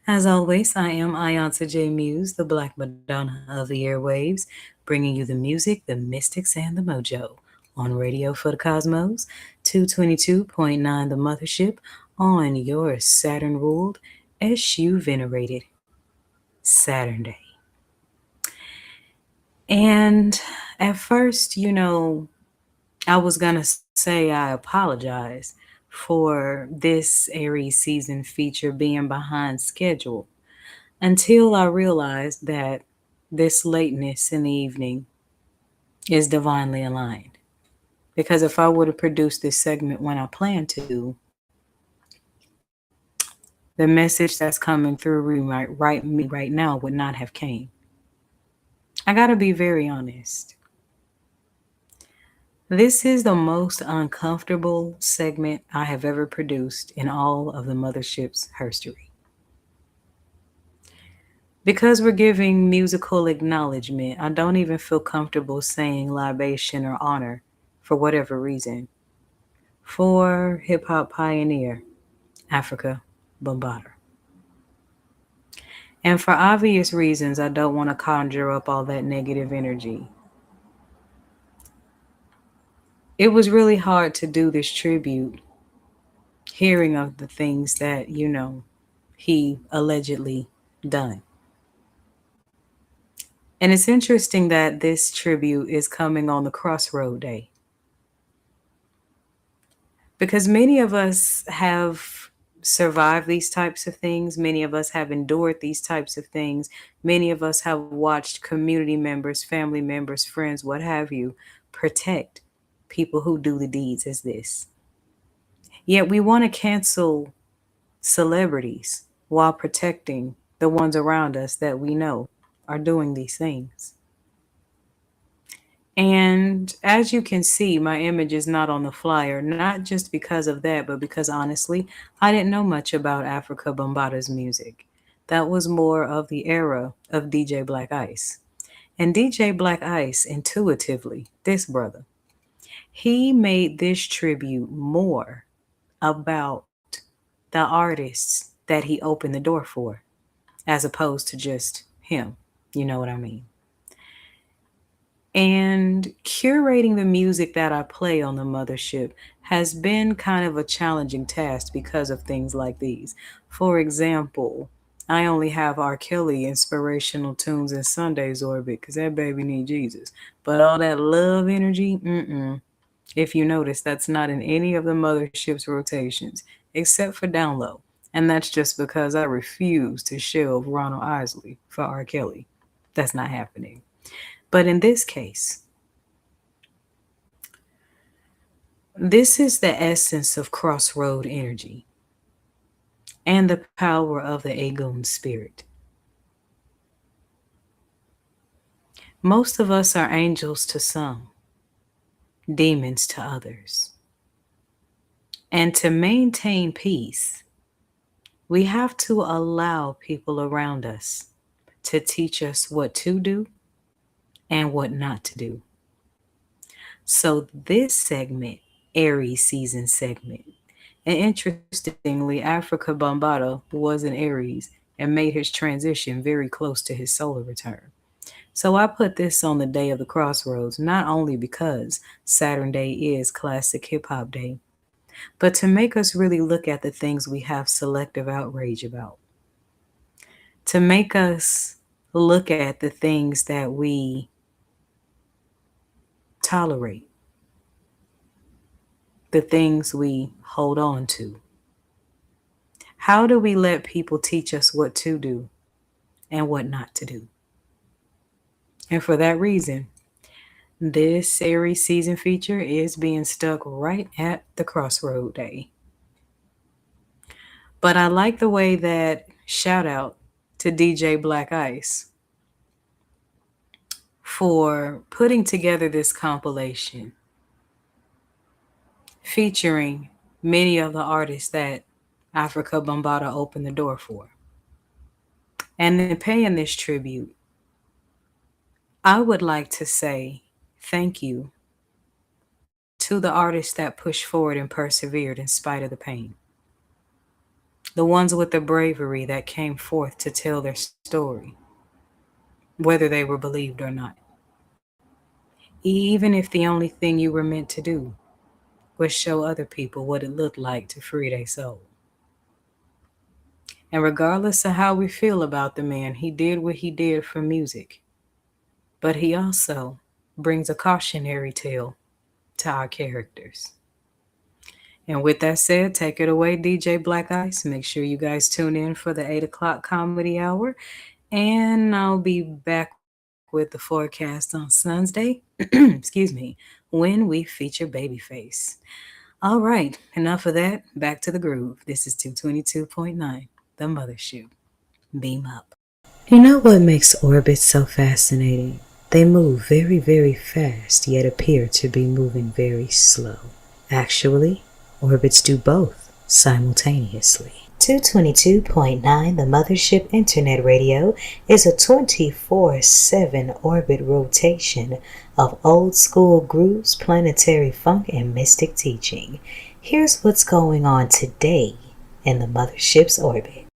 As always, I am iiIyansaje Muse, the Black Madonna of the airwaves, bringing you the music, the mystics, and the mojo on Radio for the Cosmos, 222.9 the Mothership, on your Saturn ruled, SU venerated Saturn Day. And at first, I was going to say I apologize for this Aries season feature being behind schedule until I realized that this lateness in the evening is divinely aligned. Because if I would have produced this segment when I planned to, the message that's coming through me right now would not have came. I gotta be very honest. This is the most uncomfortable segment I have ever produced in all of the Mothership's herstory. Because we're giving musical acknowledgement, I don't even feel comfortable saying libation or honor for whatever reason. For hip hop pioneer, Africa Bambatta. And for obvious reasons, I don't want to conjure up all that negative energy. It was really hard to do this tribute, hearing of the things that, he allegedly done. And it's interesting that this tribute is coming on the crossroad day. Because many of us have survived these types of things. Many of us have endured these types of things. Many of us have watched community members, family members, friends, what have you, protect people who do the deeds as this. Yet we want to cancel celebrities while protecting the ones around us that we know are doing these things. And as you can see, my image is not on the flyer, not just because of that, but because honestly, I didn't know much about Africa Bambatta's music. That was more of the era of DJ Black Ice. And DJ Black Ice, intuitively, this brother, he made this tribute more about the artists that he opened the door for, as opposed to just him. You know what I mean? And curating the music that I play on the mothership has been kind of a challenging task because of things like these. For example, I only have R. Kelly inspirational tunes in Sunday's orbit because that baby need Jesus. But all that love energy, if you notice, that's not in any of the mothership's rotations except for download. And that's just because I refuse to shelve Ronald Isley for R. Kelly. That's not happening. But in this case, this is the essence of crossroad energy and the power of the Agun spirit. Most of us are angels to some, demons to others. And to maintain peace, we have to allow people around us to teach us what to do and what not to do. So, this segment, Aries season segment, and interestingly, Africa Bambaataa was an Aries and made his transition very close to his solar return. So I put this on the day of the crossroads, not only because Saturn Day is classic hip hop day, but to make us really look at the things we have selective outrage about, to make us look at the things that we tolerate, the things we hold on to. How do we let people teach us what to do and what not to do? And for that reason, this Aries season feature is being stuck right at the crossroad day. But I like the way that shout out to DJ Black Ice for putting together this compilation featuring many of the artists that Africa Bambaataa opened the door for. And in paying this tribute, I would like to say thank you to the artists that pushed forward and persevered in spite of the pain. the ones with the bravery that came forth to tell their story, whether they were believed or not. Even if the only thing you were meant to do was show other people what it looked like to free their soul. And regardless of how we feel about the man, he did what he did for music. But he also brings a cautionary tale to our characters. And with that said, take it away, DJ Black Ice. Make sure you guys tune in for the 8 o'clock comedy hour. And I'll be back with the forecast on Sunday, excuse me, when we feature Babyface. All right, enough of that. Back to the groove. This is 222.9, the Mothership. Beam up. You know what makes orbits so fascinating? They move very, very fast, yet appear to be moving very slow. Actually, orbits do both simultaneously. 222.9, the Mothership Internet Radio, is a 24/7 orbit rotation of old school grooves, planetary funk, and mystic teaching. Here's what's going on today in the Mothership's orbit.